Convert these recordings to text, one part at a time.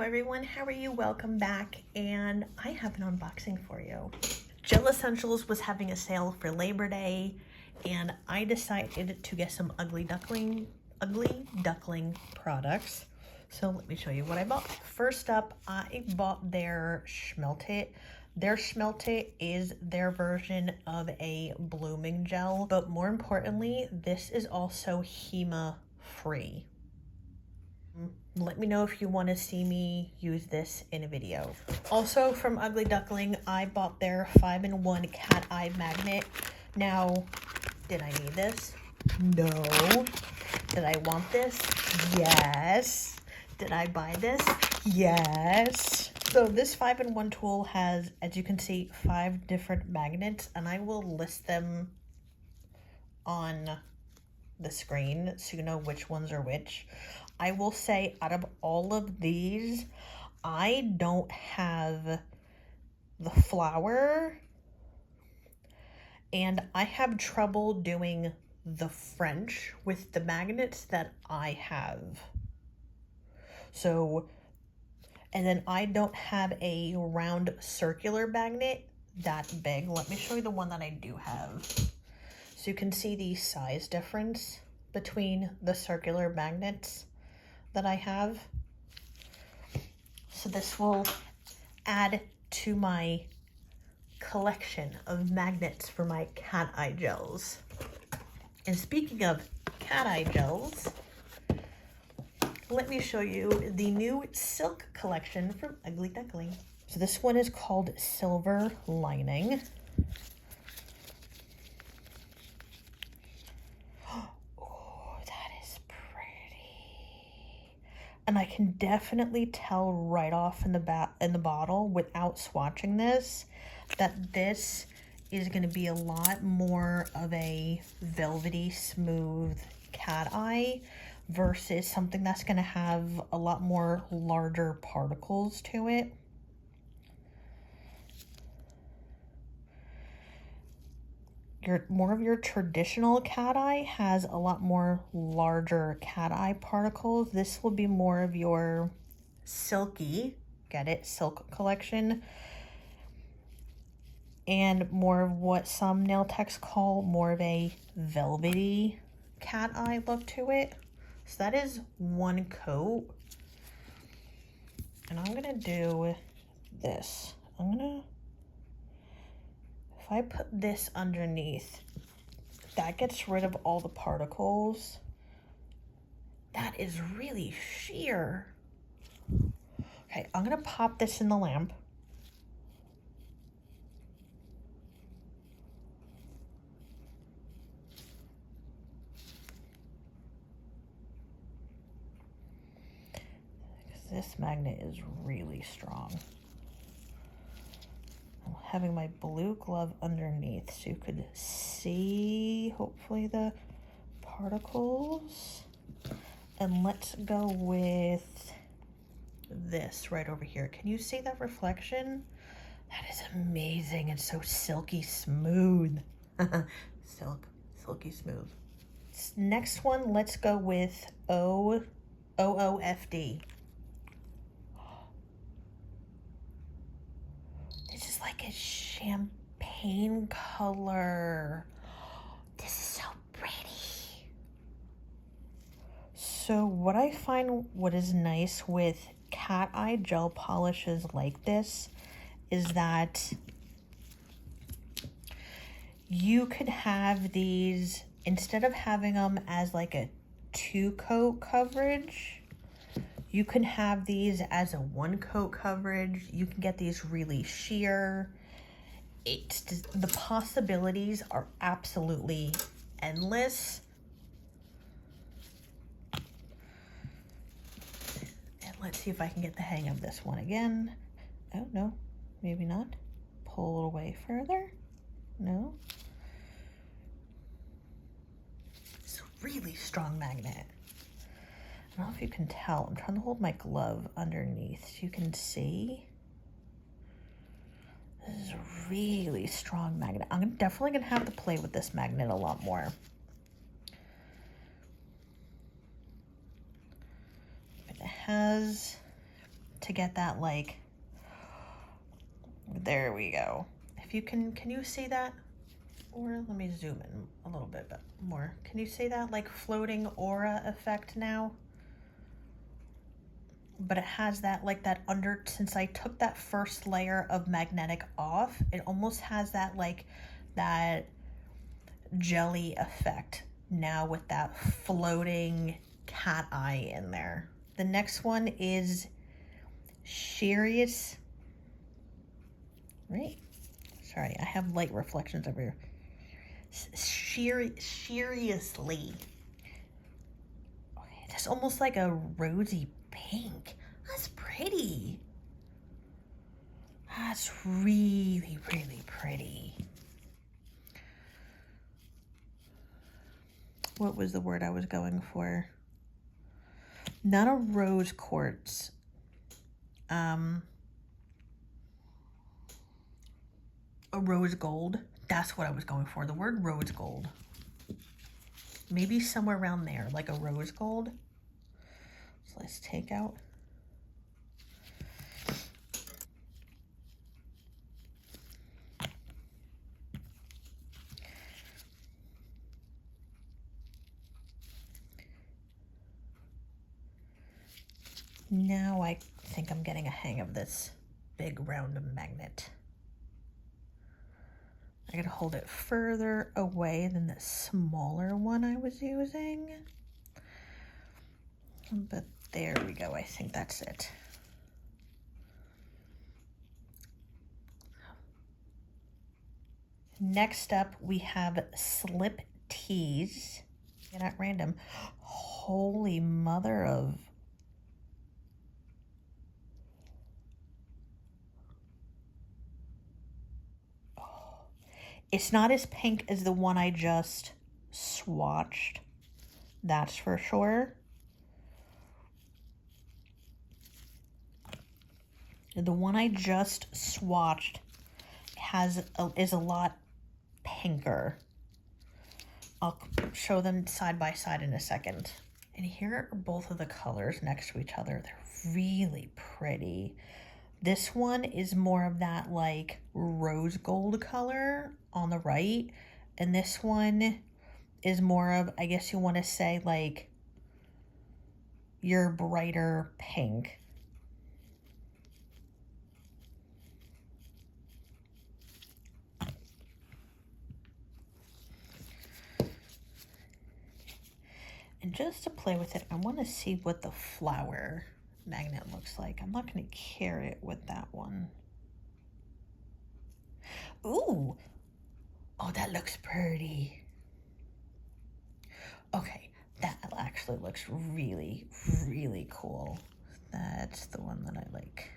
Hello everyone, how are you? Welcome back, and I have an unboxing for you. Essentialz was having a sale for Labor Day, and I decided to get some Ugly Duckling products. So let me show you what I bought. First up, I bought their Schmeltit. Their Schmeltit is their version of a blooming gel, but more importantly, this is also HEMA free. Let me know if you want to see me use this in a video. Also from Ugly Duckling, I bought their 5-in-1 cat eye magnet. Now, did I need this? No. Did I want this? Yes. Did I buy this? Yes. So this 5-in-1 tool has, as you can see, 5 different magnets, and I will list them on the screen so you know which ones are which. I will say, out of all of these, I don't have the flower, and I have trouble doing the French with the magnets that I have. So, and then I don't have a round circular magnet that big. Let me show you the one that I do have. So you can see the size difference between the circular magnets that I have. So this will add to my collection of magnets for my cat eye gels. And speaking of cat eye gels, let me show you the new silk collection from Ugly Duckling. So this one is called Silver Lining. And I can definitely tell right off in the bottle without swatching this that this is going to be a lot more of a velvety, smooth cat eye versus something that's going to have a lot more larger particles to it. More of your traditional cat eye has a lot more larger cat eye particles. This will be more of your silky, get it, silk collection, and more of what some nail techs call more of a velvety cat eye look to it. So that is one coat. And I'm gonna do this. If I put this underneath, that gets rid of all the particles. That is really sheer. Okay, I'm gonna pop this in the lamp. This magnet is really strong. I'm having my blue glove underneath so you could see, hopefully, the particles. And let's go with this right over here. Can you see that reflection? That is amazing. It's so silky smooth. Silky smooth. Next one, let's go with OOFD. This is like a champagne color. This is so pretty. So what I find what is nice with cat eye gel polishes like this is that you could have these, instead of having them as like a 2-coat coverage, you can have these as a 1-coat coverage. You can get these really sheer. The possibilities are absolutely endless. And let's see if I can get the hang of this one again. Oh, no, maybe not. Pull it away further. No. It's a really strong magnet. I don't know if you can tell. I'm trying to hold my glove underneath so you can see. This is a really strong magnet. I'm definitely going to have to play with this magnet a lot more. It has to get that, like, there we go. If you can you see that? Or let me zoom in a little bit more. Can you see that, like, floating aura effect now? But it has that, like, that under, since I took that first layer of magnetic off, it almost has that, like, that jelly effect now with that floating cat eye in there. The next one is Serious, right? Sorry, I have light reflections over here. Seriously. That's almost like a rosy pink. That's pretty. That's really, really pretty. What was the word I was going for? Not a rose quartz. A rose gold. That's what I was going for. The word rose gold. Maybe somewhere around there, like a rose gold. So let's take out. Now I think I'm getting a hang of this big round magnet. I gotta hold it further away than the smaller one I was using. But there we go, I think that's it. Next up, we have Slip Tease. Get at random. Holy mother of... It's not as pink as the one I just swatched. That's for sure. The one I just swatched is a lot pinker. I'll show them side by side in a second. And here are both of the colors next to each other. They're really pretty. This one is more of that, like, rose gold color on the right. And this one is more of, I guess you want to say, like, your brighter pink. And just to play with it, I want to see what the flower magnet looks like. I'm not going to carry it with that one. Ooh! Oh, that looks pretty. Okay, that actually looks really, really cool. That's the one that I like.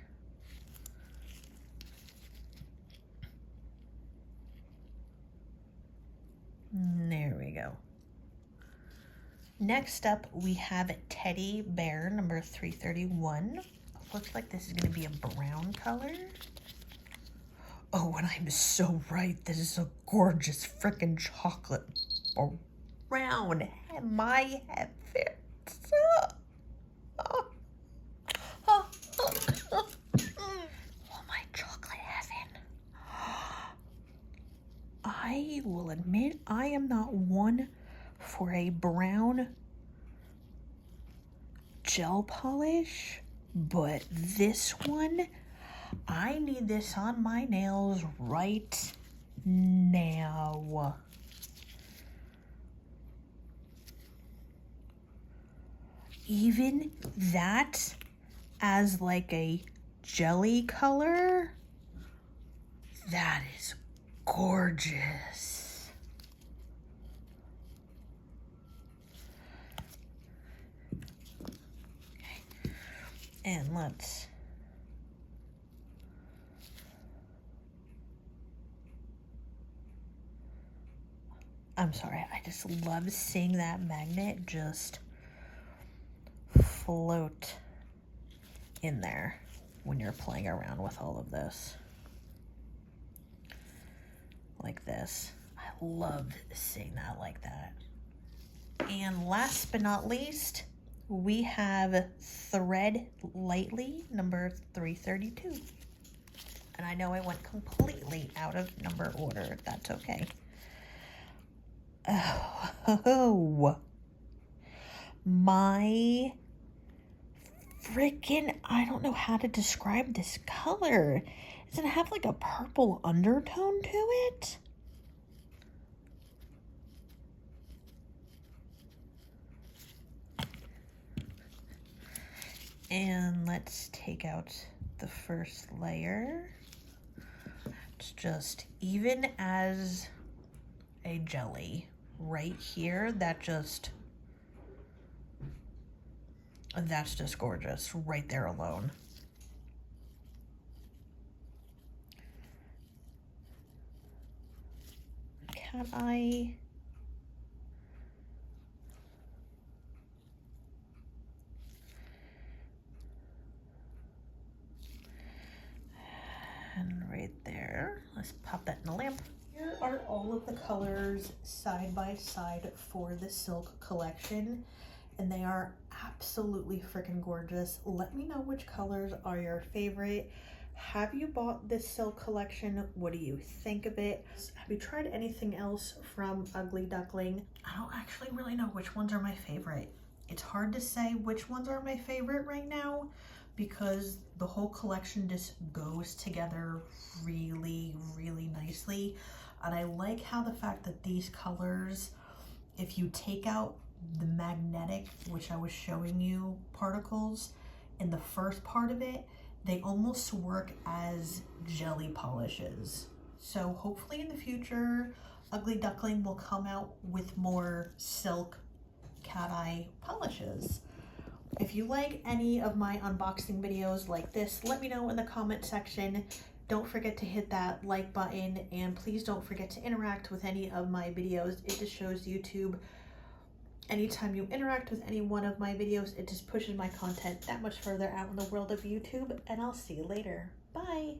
There we go. Next up, we have Teddy Bear number 331. Looks like this is going to be a brown color. Oh, and I'm so right. This is a gorgeous freaking chocolate brown. My head fits. Oh, my chocolate heaven. I will admit I am not one for a brown gel polish, but this one, I need this on my nails right now. Even that as like a jelly color, that is gorgeous. And let's I'm sorry, I just love seeing that magnet just float in there when you're playing around with all of this. Like this. I love seeing that like that. And last but not least, we have Thread Lightly number 332. And I know I went completely out of number order. That's okay. Oh, my freaking, I don't know how to describe this color. Does it have like a purple undertone to it? And let's take out the first layer. It's just even as a jelly right here, that's just gorgeous right there alone. Cat eye. And right there, let's pop that in the lamp. Here are all of the colors side by side for the silk collection, and they are absolutely freaking gorgeous. Let me know which colors are your favorite. Have you bought this silk collection? What do you think of it? Have you tried anything else from Ugly Duckling? I don't actually really know which ones are my favorite. It's hard to say which ones are my favorite right now because the whole collection just goes together really, really nicely. And I like how the fact that these colors, if you take out the magnetic, which I was showing you, particles in the first part of it, they almost work as jelly polishes. So hopefully in the future, Ugly Duckling will come out with more silk cat eye polishes. If you like any of my unboxing videos like this, let me know in the comment section. Don't forget to hit that like button, and please don't forget to interact with any of my videos. It just shows YouTube. Anytime you interact with any one of my videos, it just pushes my content that much further out in the world of YouTube, and I'll see you later. Bye!